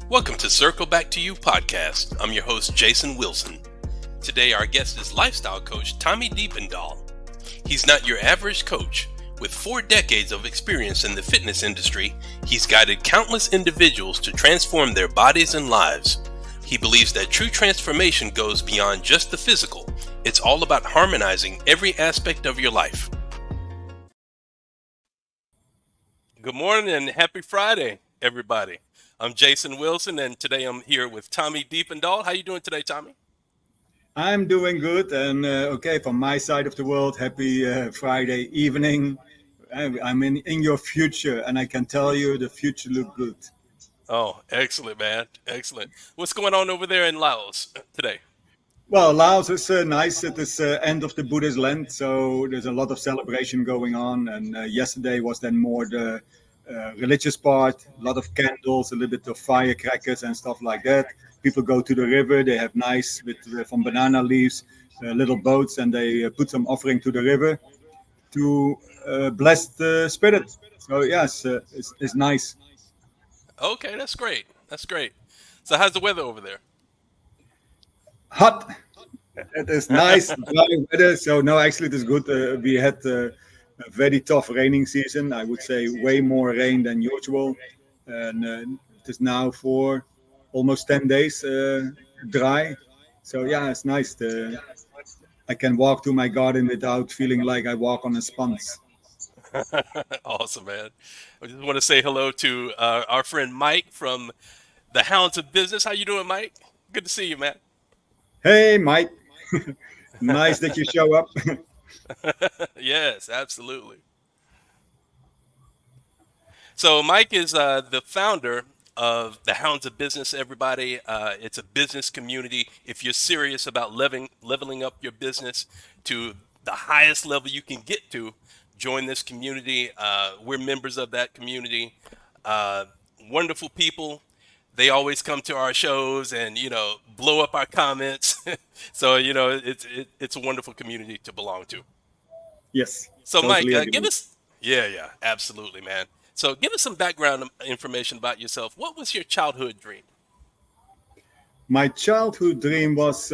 Welcome to Circle Back to You podcast. I'm your host, Jason Wilson. Today, our guest is lifestyle coach Tommy Diependaal. He's not your average coach. With 4 decades of experience in the fitness industry, he's guided countless individuals to transform their bodies and lives. He believes that true transformation goes beyond just the physical. It's all about harmonizing every aspect of your life. Good morning and happy Friday, everybody. I'm Jason Wilson, and today I'm here with Tommy Diependaal. How you doing today, Tommy? I'm doing good, and from my side of the world, happy Friday evening. I'm in your future, and I can tell you the future look good. Oh, excellent, man. Excellent. What's going on over there in Laos today? Well, Laos is nice. It is end of the Buddhist Lent, so there's a lot of celebration going on. And yesterday was then more the religious part, a lot of candles, a little bit of firecrackers and stuff like that. People go to the river. They have nice from banana leaves, little boats, and they put some offering to the river to bless the spirit. So yes, it's nice. Okay, that's great. That's great. So how's the weather over there? Hot. It is nice, dry weather. So no, actually, it is good. We had a very tough raining season. I would say way more rain than usual, and it is now for almost 10 days dry. So yeah, it's nice. I can walk to my garden without feeling like I walk on a sponge. Awesome, man. I just want to say hello to our friend Mike from the Hounds of Business. How you doing, Mike? Good to see you, man. Hey, Mike. Nice that you show up. Yes, absolutely. So Mike is the founder of the Hounds of Business, everybody. It's a business community. If you're serious about leveling up your business to the highest level you can get to, join this community. We're members of that community. Wonderful people. They always come to our shows and, blow up our comments. So, it's a wonderful community to belong to. Yes. So, totally Mike, agree. give us, yeah, absolutely, man. So, give us some background information about yourself. What was your childhood dream? My childhood dream was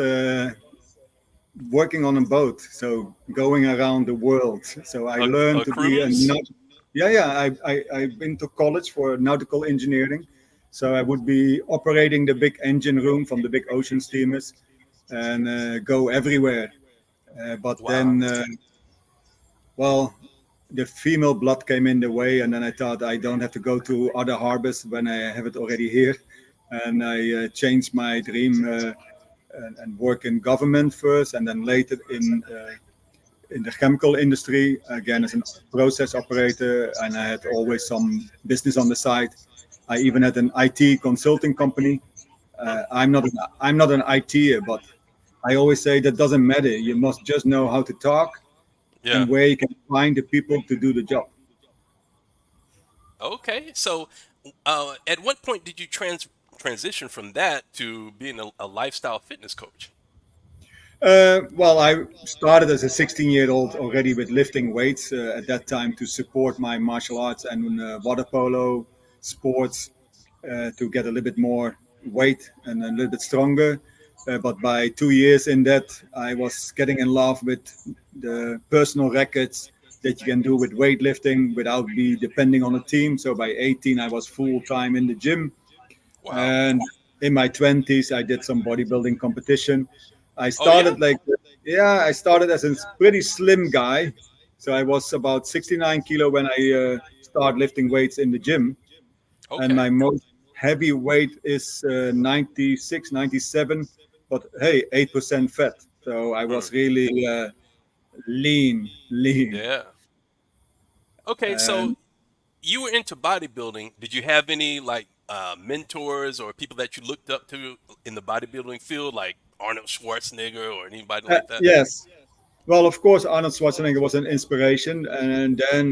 working on a boat, so going around the world. So I learned A to be cruise? I've been to college for nautical engineering. So I would be operating the big engine room from the big ocean steamers and go everywhere. But Wow. then, the female blood came in the way, and then I thought I don't have to go to other harbors when I have it already here. And I changed my dream and work in government first, and then later in the chemical industry again as a process operator. And I had always some business on the side. I even had an IT consulting company. Hmm. I'm not an IT, but I always say that doesn't matter. You must just know how to talk Yeah. and where you can find the people to do the job. Okay. So, at what point did you transition from that to being a lifestyle fitness coach? Well, I started as a 16-year-old already with lifting weights at that time to support my martial arts and water polo sports to get a little bit more weight and a little bit stronger. But by 2 years in that, I was getting in love with the personal records that you can do with weightlifting without be depending on a team. So by 18, I was full time in the gym, Wow. and in my 20s, I did some bodybuilding competition. I Oh, yeah. started I started as a pretty slim guy. So I was about 69 kilo when I started lifting weights in the gym. And Okay. my most heavy weight is 96, 97. But hey, 8% fat. So I Hmm. was really lean. Yeah. Okay. So, And you were into bodybuilding. Did you have any like mentors or people that you looked up to in the bodybuilding field, like Arnold Schwarzenegger or anybody like that? yes, well, of course, Arnold Schwarzenegger was an inspiration. And then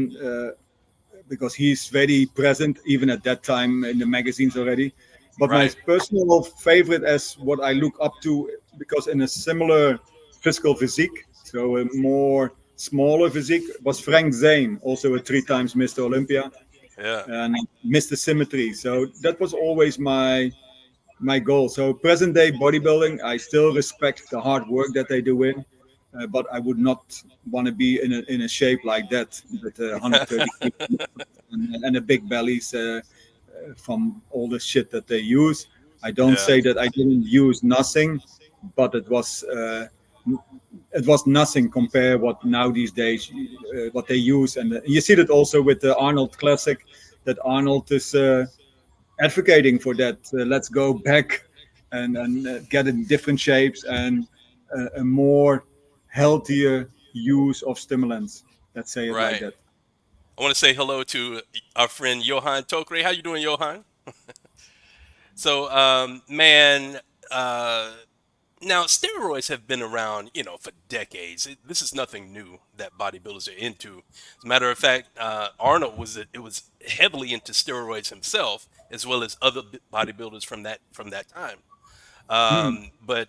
because he's very present even at that time in the magazines already. But my Right. personal favorite as what I look up to, because in a similar physical physique, so a more smaller physique, was Frank Zane, also a 3 times Mr. Olympia Yeah. and Mr. Symmetry. So that was always my my goal. So present day bodybuilding, I still respect the hard work that they do in, but I would not want to be in a shape like that with 130 kilos and a big bellies from all the shit that they use. I don't Yeah. say that I didn't use nothing, but it was nothing compared what now these days what they use, and you see that also with the Arnold Classic, that Arnold is advocating for that. Let's go back and get in different shapes and a more healthier use of stimulants. Let's say it like Right. that. I want to say hello to our friend Johan Tokre. How you doing, Johan? So, man, uh, now steroids have been around, for decades. This is nothing new that bodybuilders are into. As a matter of fact, Arnold was heavily into steroids himself, as well as other bodybuilders from that time. Hmm. But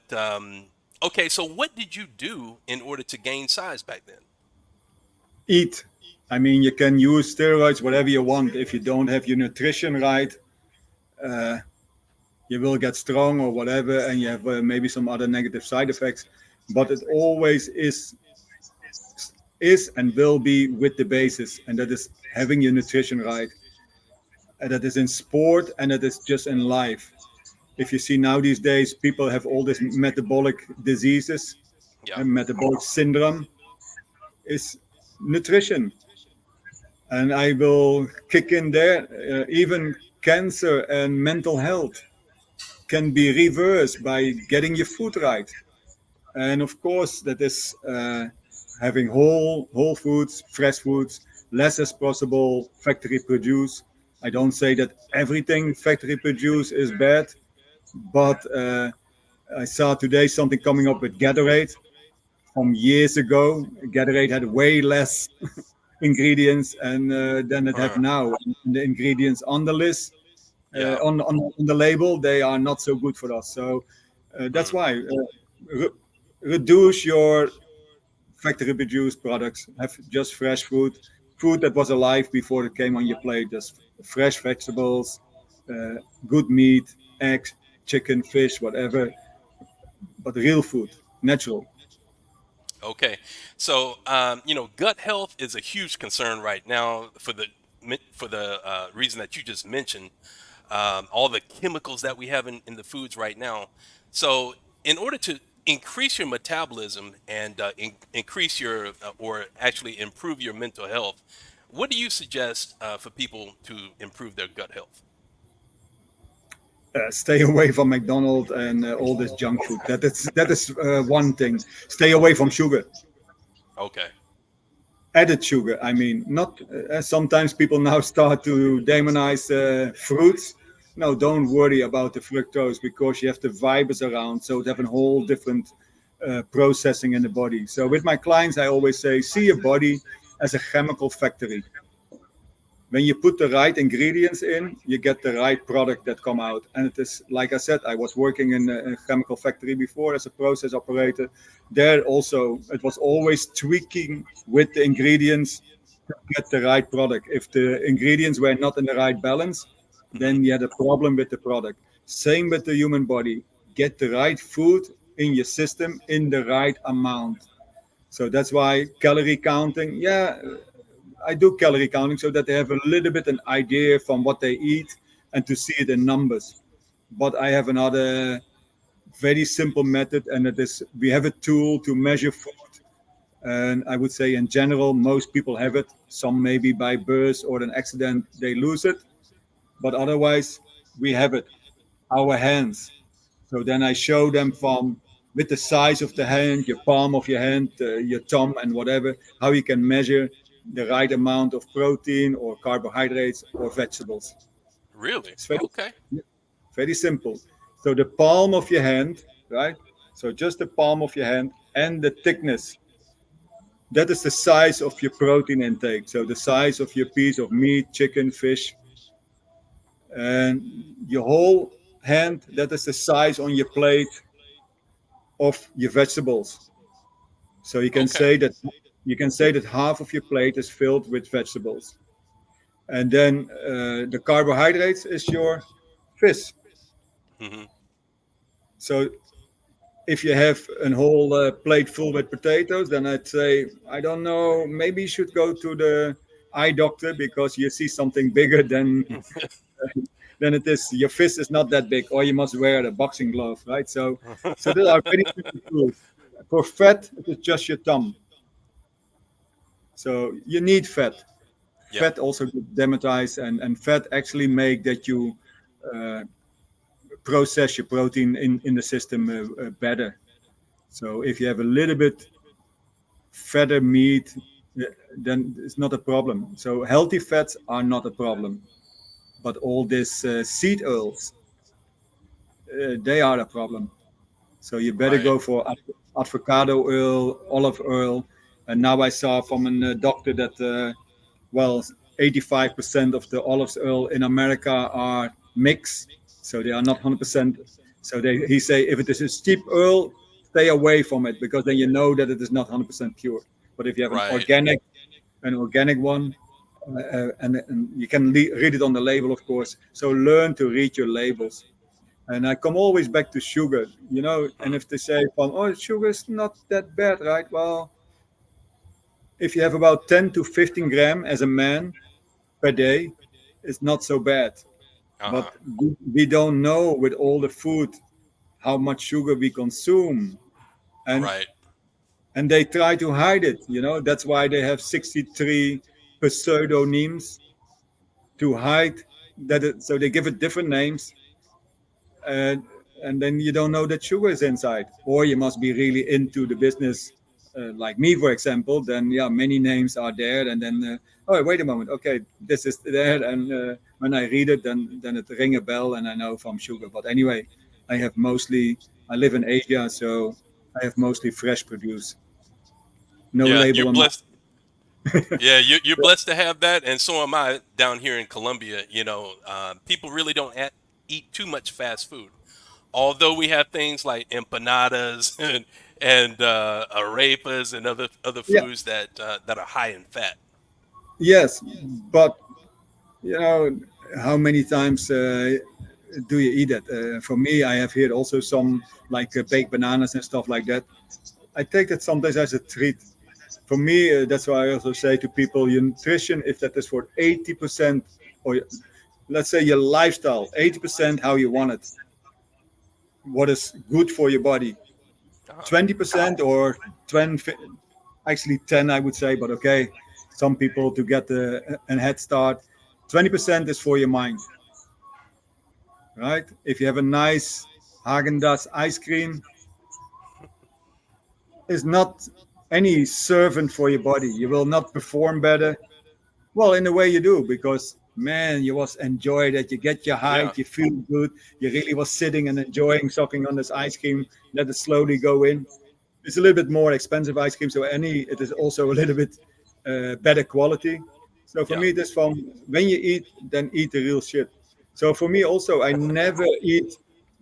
okay, so what did you do in order to gain size back then? Eat. I mean, you can use steroids whatever you want. If you don't have your nutrition right, uh, you will get strong or whatever, and you have maybe some other negative side effects. But it always is and will be with the basis, and that is having your nutrition right. And that is in sport, and that is just in life. If you see now these days, people have all these metabolic diseases, Yeah. and metabolic syndrome is nutrition. And I will kick in there. Even cancer and mental health can be reversed by getting your food right. And of course, that is having whole foods, fresh foods, less as possible factory produce. I don't say that everything factory produce is bad, but I saw today something coming up with Gatorade from years ago. Gatorade had way less ingredients and than it have Huh. now. And the ingredients on the list, Yeah. on the label, they are not so good for us. So that's Hmm. why re- reduce your factory produced products. Have just fresh food that was alive before it came on your plate. Just fresh vegetables, uh, good meat, eggs, chicken, fish, whatever, but real food, natural. Okay, so gut health is a huge concern right now for the reason that you just mentioned. All the chemicals that we have in the foods right now. So, in order to increase your metabolism and increase your or actually improve your mental health, what do you suggest for people to improve their gut health? Stay away from McDonald's and all this junk food. That is one thing. Stay away from sugar. Okay. Added sugar. I mean, not. Sometimes people now start to demonize fruits. No, don't worry about the fructose because you have the fibers around, so they have a whole different processing in the body. So with my clients, I always say, see your body as a chemical factory. When you put the right ingredients in, you get the right product that come out. And it is like I said, I was working in a chemical factory before as a process operator. There also, it was always tweaking with the ingredients to get the right product. If the ingredients were not in the right balance, Hmm. then you had a problem with the product. Same with the human body. Get the right food in your system in the right amount. So that's why calorie counting, yeah, I do calorie counting so that they have a little bit an idea from what they eat and to see it in numbers. But I have another very simple method, and it is we have a tool to measure food. And I would say in general, most people have it. Some maybe by birth or an accident they lose it, but otherwise we have it. Our hands. So then I show them from with the size of the hand, your palm of your hand, your thumb, and whatever, how you can measure the right amount of protein or carbohydrates or vegetables. Really? It's Okay. very simple. So the palm of your hand, right? So just the palm of your hand and the thickness. That is the size of your protein intake. So the size of your piece of meat, chicken, fish, and your whole hand. That is the size on your plate of your vegetables. So Okay. you can say that half of your plate is filled with vegetables, and then the carbohydrates is your fish. Hmm. So if you have a whole plate full with potatoes, then I'd say, I don't know, maybe you should go to the eye doctor because you see something bigger than than it is. Your fist is not that big, or you must wear a boxing glove, right? So there are very simple tools. For fat, it is just your thumb. So you need fat. Yeah. Fat also dematize, and fat actually make that you uh, process your protein in the system better. So if you have a little bit fatter meat, then it's not a problem. So healthy fats are not a problem, but all these seed oils, they are a problem. So you better Right. go for avocado oil, olive oil. And now I saw from a doctor that well, 85% of the olive oil in America are mixed, so they are not 100%. So he say if it is a cheap oil, stay away from it because then you know that it is not 100% pure. But if you have Right. an organic one, and you can read it on the label, of course. So learn to read your labels. And I come always back to sugar, and Mhm. if they say, oh, sugar is not that bad, right? Well, if you have about 10 to 15 gram as a man per day, it's not so bad. Uh-huh. But we don't know with all the food how much sugar we consume. And Right. and they try to hide it. That's why they have 63 pseudonyms to hide so they give it different names, and and then you don't know that sugar is inside, or you must be really into the business, like me, for example. Then yeah, many names are there, and then oh wait a moment, okay, this is there, and when I read it, then it ring a bell, and I know from sugar. But anyway, I live in Asia, so I have mostly fresh produce, no Yeah, you're label on my. blessed. Yeah, you're blessed to have that, and so am I down here in Colombia. People really don't eat too much fast food. Although we have things like empanadas and arepas and other Yeah, foods that are high in fat. yes, but you know how many times do you eat it? For me, I have here also some like baked bananas and stuff like that. I take that sometimes as a treat. For me, that's why I also say to people, your nutrition, if that is for 80%, or let's say your lifestyle, 80% how you want it, what is good for your body, Uh-huh. 20% or 20, actually 10, I would say, but okay, some people to get a head start, 20% is for your mind, right? If you have a nice Haagen-Dazs ice cream, it's not any servant for your body. You will not perform better. Well, in a way you do, because man, you was enjoy that. You get your Yeah. height, you feel good. You really was sitting and enjoying sucking on this ice cream. Let it slowly go in. It's a little bit more expensive ice cream, so it is also a little bit better quality. So for Yeah. me, this from when you eat, then eat the real shit. So for me also, I never eat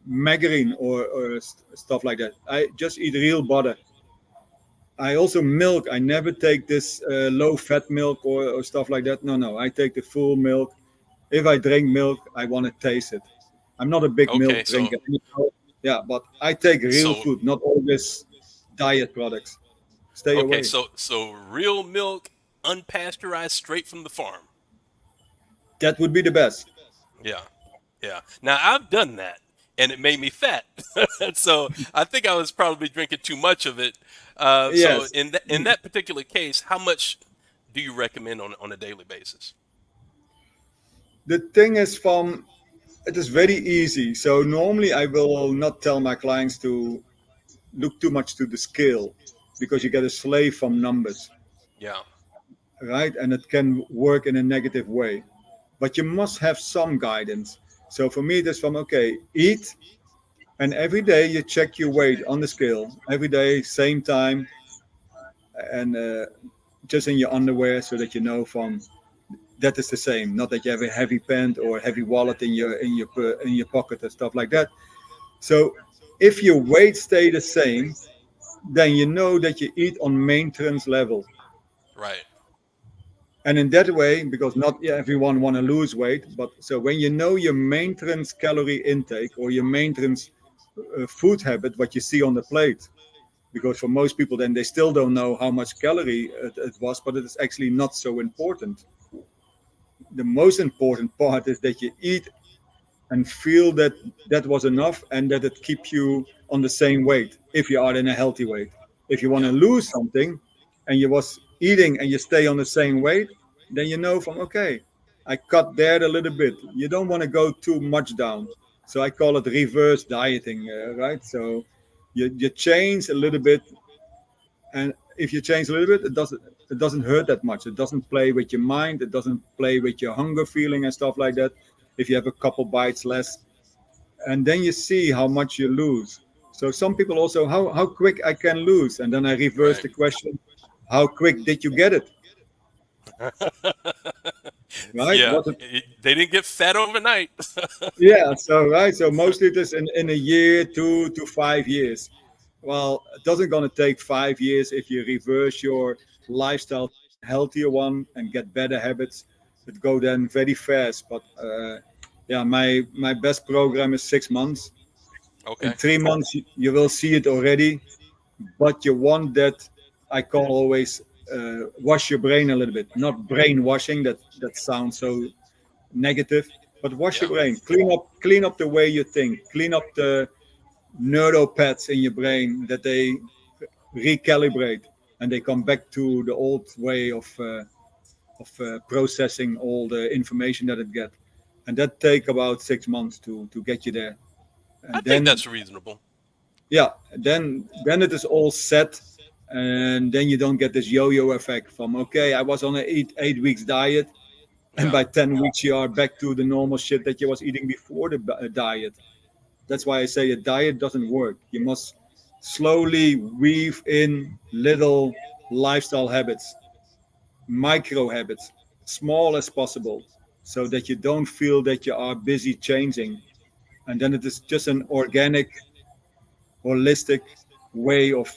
margarine or stuff like that. I just eat real butter. I also milk. I never take this low fat milk or stuff like that. No, no. I take the full milk. If I drink milk, I want to taste it. I'm not a big Okay. milk So drinker anymore. Yeah, but I take real so food, not all this diet products. Stay okay. away. So real milk, unpasteurized, straight from the farm. That would be the best. Yeah. Yeah. Now I've done that and it made me fat. So I think I was probably drinking too much of it. So Yes. in that particular case, how much do you recommend on a daily basis? The thing is, from it is very easy. So normally I will not tell my clients to look too much to the scale because you get a slave from numbers, Yeah. right? And it can work in a negative way. But you must have some guidance. So for me, that's from okay, eat, and every day you check your weight on the scale. Every day, same time, and just in your underwear so that you know from that is the same. Not that you have a heavy pen or a heavy wallet in your pocket and stuff like that. So if your weight stay the same, then you know that you eat on maintenance level. Right. And in that way, because not everyone want to lose weight, but so when you know your maintenance calorie intake or your maintenance food habit, what you see on the plate, because for most people, then they still don't know how much calorie it was, but it is actually not so important. The most important part is that you eat and feel that that was enough and that it keeps you on the same weight if you are in a healthy weight. If you want Yeah. to lose something and you was eating and you stay on the same weight, then you know from okay, I cut there a little bit. You don't want to go too much down. So I call it reverse dieting, right? So you change a little bit, and if you change a little bit, it doesn't hurt that much. It doesn't play with your mind. It doesn't play with your hunger feeling and stuff like that. If you have a couple bites less, and then you see how much you lose. So some people also how quick I can lose, and then I reverse Right. the question: how quick did you get it? Right? Yeah. Was it They didn't get fat overnight. Yeah, so right, so mostly it is in a year, 2 to 5 years. Well, it doesn't gonna take 5 years if you reverse your lifestyle to a healthier one and get better habits. It go then very fast. But yeah, my best program is 6 months. In Okay. 3 months, you will see it already. But you want that. I call always wash your brain a little bit, not brainwashing. That sounds so negative, but wash your Yeah. brain. Clean up the way you think. Clean up the neuropaths in your brain that they recalibrate and they come back to the old way of processing all the information that it get, and that take about 6 months to get you there. I And think then that's reasonable. yeah, then it is all set, and then you don't get this yo-yo effect from okay, I was on an 8 weeks diet, and Yeah. by 10 weeks you are back to the normal shit that you was eating before the diet. That's why I say a diet doesn't work. You must slowly weave in little lifestyle habits, micro habits, small as possible, so that you don't feel that you are busy changing. And then it is just an organic, holistic way of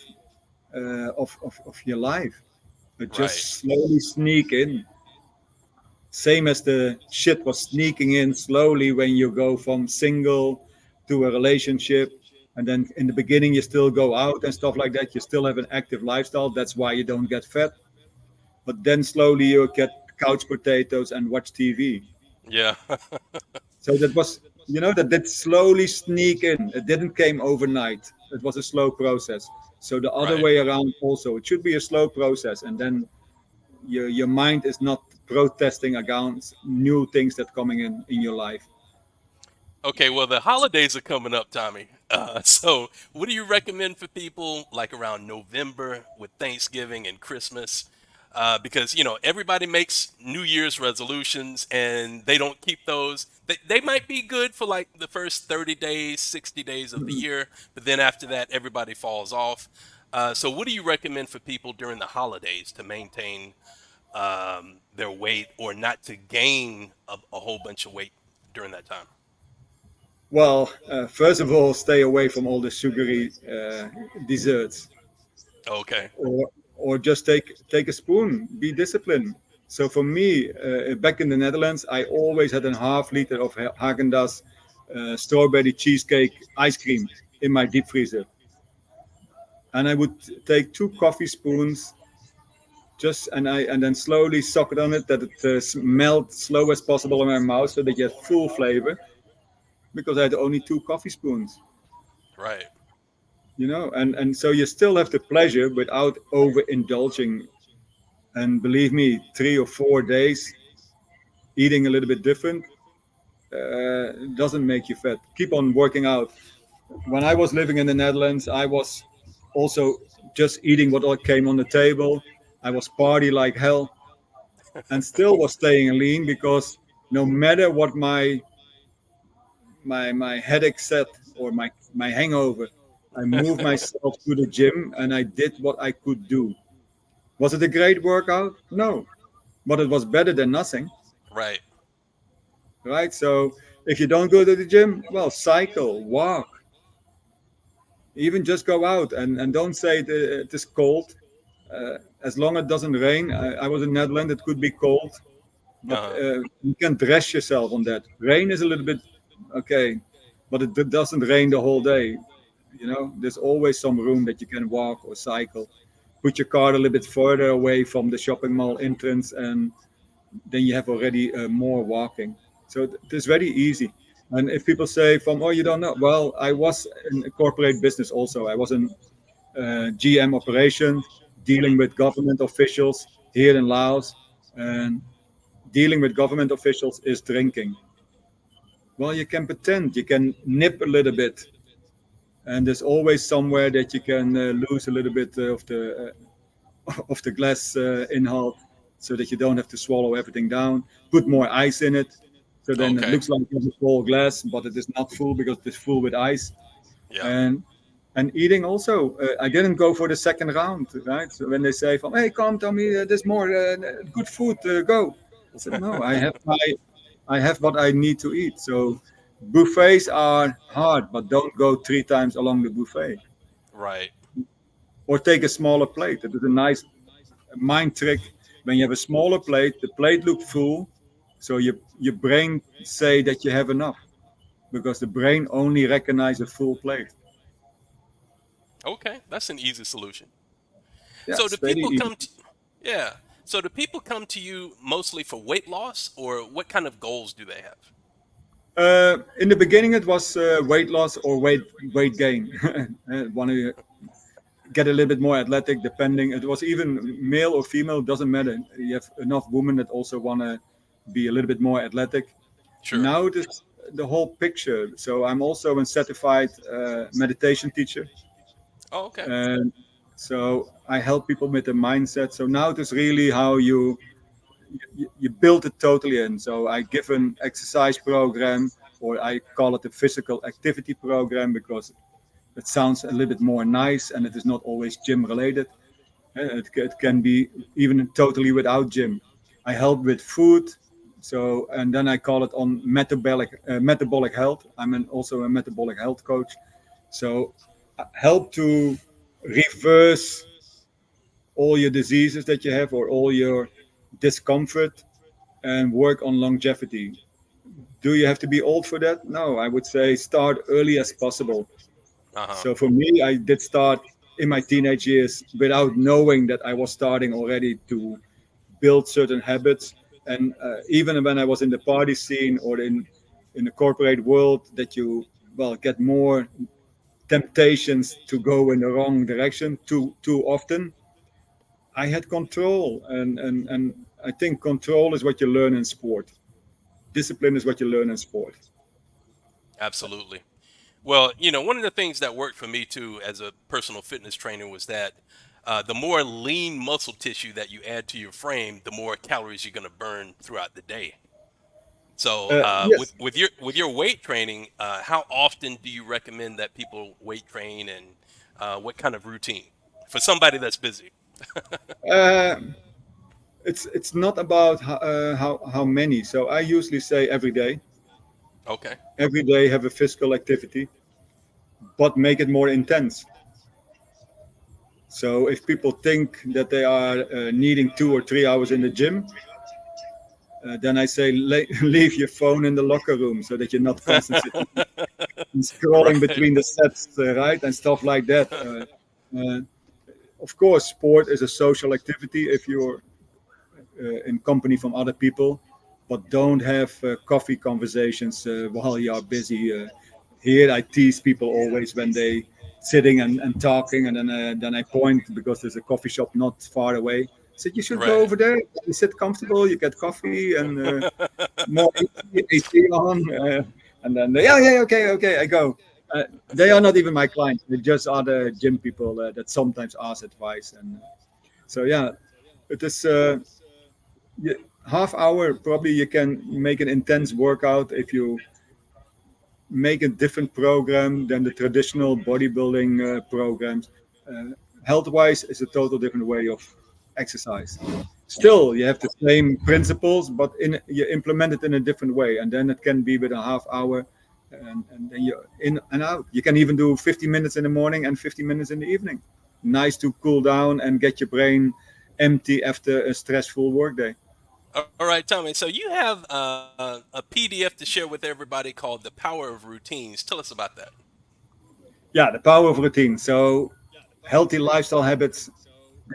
your life. But Right. just slowly sneak in. Same as the shit was sneaking in slowly when you go from single to a relationship. And then in the beginning, you still go out and stuff like that. You still have an active lifestyle. That's why you don't get fat. But then slowly you get couch potatoes and watch TV. Yeah. So that was, that did slowly sneak in. It didn't came overnight. It was a slow process. So the other Right. way around also, it should be a slow process. And then your mind is not protesting against new things that coming in your life. Okay, well, the holidays are coming up, Tommy. So, what do you recommend for people like around November with Thanksgiving and Christmas? Because, everybody makes New Year's resolutions and they don't keep those. They might be good for like the first 30 days, 60 days of the Mhm. year, but then after that, everybody falls off. So, what do you recommend for people during the holidays to maintain their weight or not to gain a whole bunch of weight during that time? Well, first of all, stay away from all the sugary desserts, Okay. or just take a spoon. Be disciplined. So for me, back in the Netherlands, I always had a half liter of Haagen-Dazs strawberry cheesecake ice cream in my deep freezer, and I would take 2 coffee spoons, just and then slowly suck it on it, that it melts slow as possible in my mouth, so that you have full flavor. Because I had only 2 coffee spoons, Right. and so you still have the pleasure without overindulging. And believe me, 3 or 4 days eating a little bit different doesn't make you fat. Keep on working out. When I was living in the Netherlands, I was also just eating what all came on the table. I was party like hell, and still was staying lean, because no matter what my headache said, or my hangover, I moved myself to the gym and I did what I could do. Was it a great workout? No, but it was better than nothing, Right. right? So if you don't go to the gym, well, cycle, walk, even just go out, and don't say it is cold. as long as it doesn't rain. I was in Netherlands. It could be cold, but Uh-huh. you can dress yourself on that. Rain is a little bit okay, but it doesn't rain the whole day. You know, there's always some room that you can walk or cycle. Put your car a little bit further away from the shopping mall entrance, and then you have already more walking. So it's very easy. And if people say from, oh, you don't know, well, I was in a corporate business also. I was in GM operations, dealing with government officials here in Laos, and dealing with government officials is drinking. Well, you can pretend, you can nip a little bit, and there's always somewhere that you can lose a little bit of the glass inhalt, so that you don't have to swallow everything down. Put more ice in it, so then it Okay. looks like it's a full glass, but it is not full because it's full with ice. Yeah. And eating also. I didn't go for the second round, right? So when they say from, hey, come, Tommy, there's more good food, go. I said, no, I have what I need to eat. So buffets are hard, but don't go 3 times along the buffet. Right. Or take a smaller plate. It is a nice mind trick. When you have a smaller plate, the plate looks full, so your brain say that you have enough, because the brain only recognizes a full plate. Okay. That's an easy solution. Yeah, So it's do very people easy. come to, yeah. So do people come to you mostly for weight loss, or what kind of goals do they have? In the beginning, it was weight loss or weight gain. Want to get a little bit more athletic, depending. It was even male or female, doesn't matter. You have enough women that also want to be a little bit more athletic. Sure. Now it is the whole picture. So I'm also a certified meditation teacher, Oh, okay. and so I help people with the mindset. So now it is really how you build it totally in. So I give an exercise program, or I call it a physical activity program, because it sounds a little bit more nice, and it is not always gym related. It can be even totally without gym. I help with food, so and then I call it on metabolic health. Also a metabolic health coach, so help to reverse all your diseases that you have, or all your discomfort, and work on longevity. Do you have to be old for that? No, I would say start early as possible. Uh-huh. So for me, I did start in my teenage years without knowing that I was starting already to build certain habits. And even when I was in the party scene, or in the corporate world, that you, well, get more temptations to go in the wrong direction too often. I had control, and I think control is what you learn in sport. Discipline is what you learn in sport. Absolutely. Well, one of the things that worked for me too as a personal fitness trainer was that the more lean muscle tissue that you add to your frame, the more calories you're going to burn throughout the day. So, with Yes. with your weight training, how often do you recommend that people weight train, and what kind of routine for somebody that's busy? Uh, it's not about how many. So I usually say every day. Okay, Every day have a physical activity, but make it more intense. So if people think that they are needing 2 or 3 hours in the gym, then I say leave your phone in the locker room, so that you're not constantly scrolling right, between the sets, right, and stuff like that. Of course, sport is a social activity if you're in company from other people, but don't have coffee conversations while you are busy. Here, I tease people always when they sitting and talking, and then I point, because there's a coffee shop not far away. I said, you should go right. over there. You sit comfortable, you get coffee, and more AC on. And then, yeah, yeah, okay, okay, I go. They are not even my clients. They just are the gym people that sometimes ask advice. And so, yeah, it is. Half hour probably you can make an intense workout if you make a different program than the traditional bodybuilding programs. uh, Health wise is a total different way of exercise. Yeah, Still you have the same principles, but you implement it in a different way, and then it can be with a half hour, and then you're in and out. You can even do 50 minutes in the morning and 50 minutes in the evening. Nice to cool down and get your brain empty after a stressful workday. All right, Tommy. So you have a PDF to share with everybody called "The Power of Routines." Tell us about that. Yeah, the power of routine. So healthy lifestyle habits,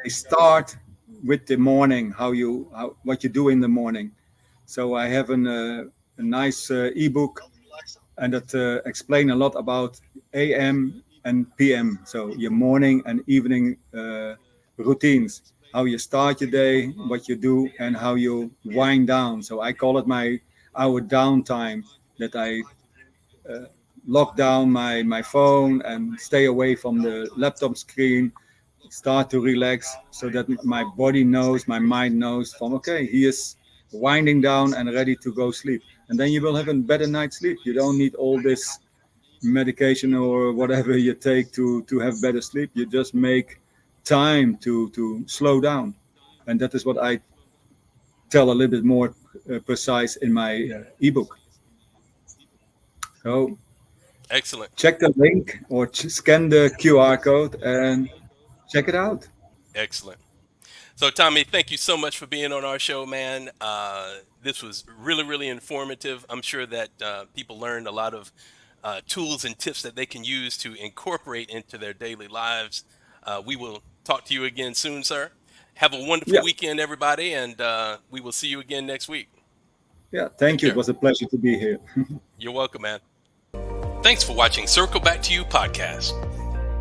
they start with the morning, what you do in the morning. So I have a nice ebook, and that explain a lot about AM and PM. So your morning and evening routines, how you start your day, what you do, and how you wind down. So I call it my our downtime, that I lock down my phone and stay away from the laptop screen, start to relax, so that my body knows, my mind knows from, okay, he is winding down and ready to go sleep. And then you will have a better night's sleep. You don't need all this medication or whatever you take to have better sleep. You just make time to slow down. And that is what I tell a little bit more precise in my ebook. So Excellent. check the link or scan the QR code and check it out. Excellent. So, Tommy, thank you so much for being on our show, man. This was really, really informative. I'm sure that people learned a lot of tools and tips that they can use to incorporate into their daily lives. We will talk to you again soon, sir. Have a wonderful Yeah, weekend, everybody, and we will see you again next week. yeah. Take Thank you. It care. was a pleasure to be here. You're welcome, man. Thanks for watching Circle Back to You podcast.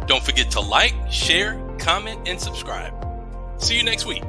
Don't forget to like, share, comment, and subscribe. See you next week.